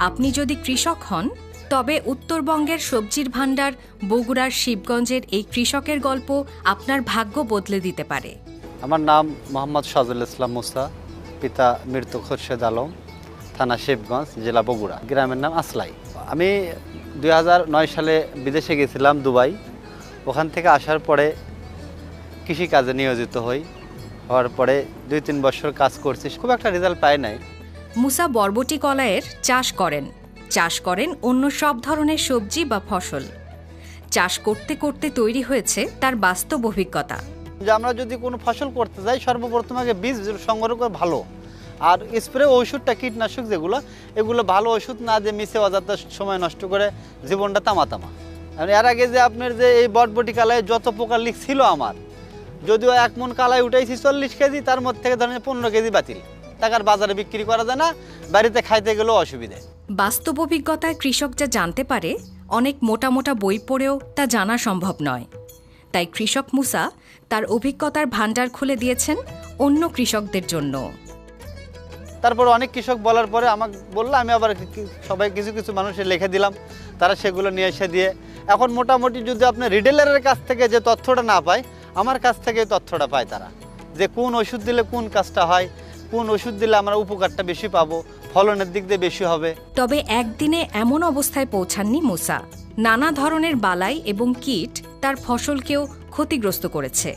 আপনি যদি কৃষক হন তবে উত্তরবঙ্গের সবজির ভাণ্ডার বগুড়ার শিবগঞ্জের এই কৃষকের গল্প আপনার ভাগ্য বদলে দিতে পারে। আমার নাম মোহাম্মদ সাজুল ইসলাম মুসা, পিতা মৃত্যু খোরশেদ আলম, থানা শিবগঞ্জ, জেলা বগুড়া, গ্রামের নাম আসলাই। আমি 2009 সালে বিদেশে গেছিলাম দুবাই। ওখান থেকে আসার পরে কৃষিকাজে নিয়োজিত হওয়ার পরে 2-3 বছর কাজ করছি, খুব একটা রেজাল্ট পাই নাই। মুসা বরবটি কলাইয়ের চাষ করেন অন্য সব ধরনের সবজি বা ফসল। চাষ করতে করতে তৈরি হয়েছে তার বাস্তব অভিজ্ঞতা। যে আমরা যদি কোনো ফসল করতে যাই, সর্বপ্রথম আগে বীজ সংগ্রহ করে ভালো, আর স্প্রে ওষুধটা কীটনাশক এগুলো ভালো ওষুধ না দিয়ে মিশে অযথা সময় নষ্ট করে জীবনটা তামা। এর আগে যে আপনার যে এই বটবটি কালায় যত পোকার লিক ছিল আমার, যদিও 1 মণ কালায় উঠাইছি 40 কেজি, তার মধ্যে থেকে ধরেন 15 কেজি বাতিল, টাকার বাজারে বিক্রি করা যায় না, বাড়িতে খাইতে গেলেও অসুবিধে। বাস্তব অভিজ্ঞতায় কৃষক যা জানতে পারে অনেক মোটা মোটা বই পড়েও তা জানা সম্ভব নয়। তাই কৃষক মুসা তার অভিজ্ঞতার ভাণ্ডার খুলে দিয়েছেন অন্য কৃষকদের জন্য। তারপর অনেক কৃষক বলার পরে আমাকে বললো, আমি আবার সবাই কিছু মানুষের লিখে দিলাম, তারা সেগুলো নিয়ে এসে দিয়ে এখন মোটামুটি যদি আপনি রিটেলারের কাছ থেকে যে তথ্যটা না পায়, আমার কাছ থেকে তথ্যটা পায় তারা, যে কোন ওষুধ দিলে কোন কাজটা হয়, কোন ওষুধ দিলে আমরা উপকারটা বেশি পাবো, ফলনের দিক দিয়ে বেশি হবে। তবে একদিনে এমন অবস্থায় পৌঁছাননি মুসা। নানা ধরনের বালাই এবং কীট তার ফসলকেও ক্ষতিগ্রস্ত করেছে।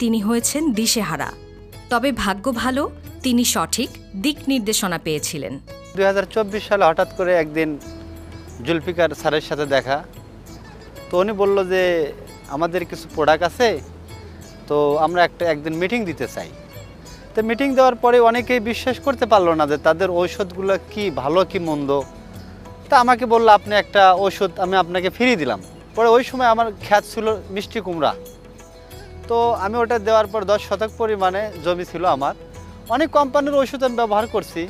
তিনি হয়েছেন দিশেহারা। তবে ভাগ্য ভালো, তিনি সঠিক দিক নির্দেশনা পেয়েছিলেন। 2024 সালে হঠাৎ করে একদিন জুলফিকার স্যারের সাথে দেখা, তো উনি বললো যে আমাদের কিছু প্রোডাক্ট আছে, তো আমরা একদিন মিটিং দিতে চাই। তো মিটিং দেওয়ার পরে অনেকেই বিশ্বাস করতে পারলো না যে তাদের ঔষধগুলো কি ভালো কি মন্দ। তা আমাকে বললো, আপনি একটা ওষুধ আমি আপনাকে ফিরিয়ে দিলাম। পরে ওই সময় আমার খ্যাত ছিল মিষ্টি কুমড়া, তো আমি ওটা দেওয়ার পর 10 শতক পরিমাণে জমি ছিল আমার। অনেক কোম্পানির ওষুধ আমি ব্যবহার করছি,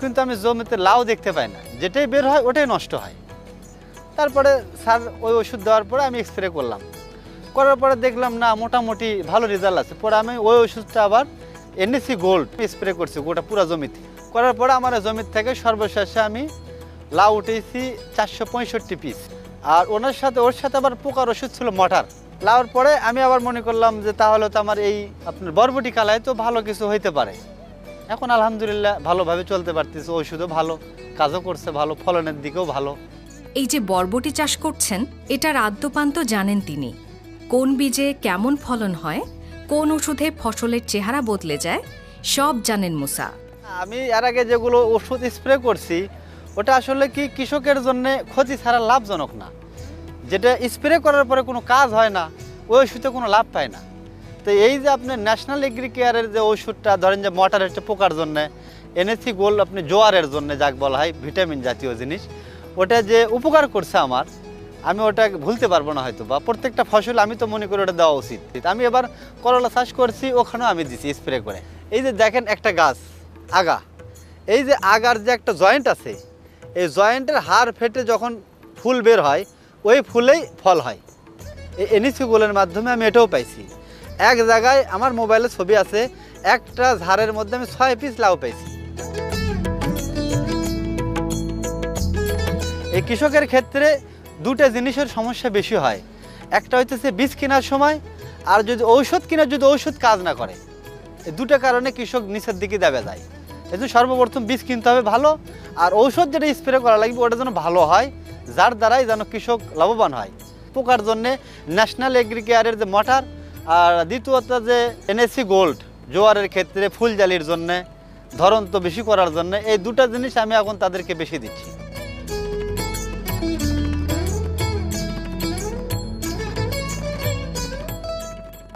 কিন্তু আমি জমিতে লাউ দেখতে পাই না, যেটাই বের হয় ওটাই নষ্ট হয়। তারপরে স্যার ওই ওষুধ দেওয়ার পরে আমি স্প্রে করার পরে দেখলাম না, মোটামুটি ভালো রেজাল্ট আছে। পরে আমি ওই ওষুধটা আবার এনএসি গোল্ড স্প্রে করছি গোটা পুরো জমিতে। করার পরে আমার জমির থেকে সর্বশেষে আমি লাউ উঠেছি 465 পিস, আর ওর সাথে আবার পোকার ওষুধ ছিল মটার। লাউর পরে আমি আবার মনে করলাম যে তাহলে তো আমার এই আপনার বরবটি কালায় তো ভালো কিছু হইতে পারে। এখন আলহামদুলিল্লাহ ভালোভাবে চলতে পারতেছে, ওষুধও ভালো, কাজও করছে ভালো, ফলনের দিকেও ভালো। এই যে বরবটি চাষ করছেন, এটার আদ্যপান্ত জানেন তিনি। কোন বীজে কেমন ফলন হয়, কোন ওষুধে ফসলের চেহারা বদলে যায়, সব জানেন মুসা। আমি এর আগে যেগুলো ওষুধ স্প্রে করছি, ওটা আসলে কি কৃষকের জন্য ক্ষতি ছাড়া লাভজনক না। যেটা স্প্রে করার পরে কোনো কাজ হয় না, ওই ওষুধে কোনো লাভ পায় না। তো এই যে আপনার ন্যাশনাল এগ্রিকেয়ারের যে ওষুধটা ধরেন যে মটারের পোকার জন্য, এনএসি গোল্ড আপনি জোয়ারের জন্য যাক বলা হয়, ভিটামিন জাতীয় জিনিস, ওটা যে উপকার করছে আমার, আমি ওটা ভুলতে পারবো না হয়তো, বা প্রত্যেকটা ফসল আমি তো মনে করি ওটা দেওয়া উচিত। আমি এবার করলা চাষ করছি, ওখানেও আমি দিছি স্প্রে করে। এই যে দেখেন একটা গাছ আগা, এই যে আগার যে একটা জয়েন্ট আছে, এই জয়েন্টের হাড় ফেটে যখন ফুল বের হয়, ওই ফুলেই ফল হয়। এই এনএসি গোল্ডের মাধ্যমে আমি এটাও পাইছি। এক জায়গায় আমার মোবাইলে ছবি আছে, একটা ঝাড়ের মধ্যে আমি 6 পিস লাউ পাইছি। এই কৃষকের ক্ষেত্রে দুটো জিনিসের সমস্যা বেশি হয়। একটা হইতেছে বীজ কেনার সময়, আর যদি ঔষধ কেনার যদি ঔষধ কাজ না করে, এই দুটো কারণে কৃষক নিচের দিকে দেবে যায়। এই জন্য সর্বপ্রথম বীজ কিনতে হবে ভালো, আর ঔষধ যেটা স্প্রে করা লাগবে ওটা যেন ভালো হয়, যার দ্বারাই যেন কৃষক লাভবান হয়। পোকার জন্যে ন্যাশনাল এগ্রিকেয়ারের যে মটার, আর দ্বিতীয়ত যে এনএসি গোল্ড জোয়ারের ক্ষেত্রে ফুলজালির জন্যে, ধরন্ত বেশি করার জন্য, এই দুটো জিনিস আমি এখন তাদেরকে বেশি দিচ্ছি।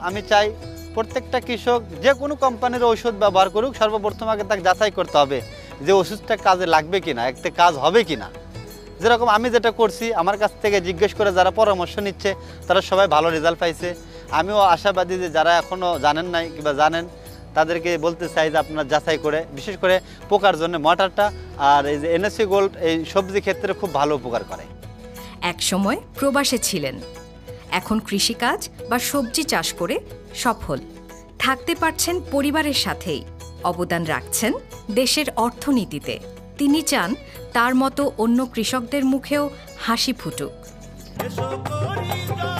আমি চাই প্রত্যেকটা কৃষক যে কোনো কোম্পানির ঔষধ ব্যবহার করুক, সর্বপ্রথম আগে তাকে যাচাই করতে হবে যে ওষুধটা কাজে লাগবে কিনা, একটা কাজ হবে কিনা। যেরকম আমি যেটা করছি, আমার কাছ থেকে জিজ্ঞেস করে যারা পরামর্শ নিচ্ছে তারা সবাই ভালো রেজাল্ট পাইছে। আমিও আশাবাদী যে যারা এখনও জানেন নাই কিংবা জানেন, তাদেরকে বলতে চাই যে আপনারা যাচাই করে, বিশেষ করে পোকার জন্য মটারটা আর এই যে এনএসি গোল্ড এই সবজি ক্ষেত্রে খুব ভালো উপকার করে। এক সময় প্রবাসে ছিলেন, এখন কৃষিকাজ বা সবজি চাষ করে সফল থাকতে পারছেন, পরিবারের সাথেই অবদান রাখছেন দেশের অর্থনীতিতে। তিনি চান তার মতো অন্য কৃষকদের মুখেও হাসি ফুটুক। এসো করি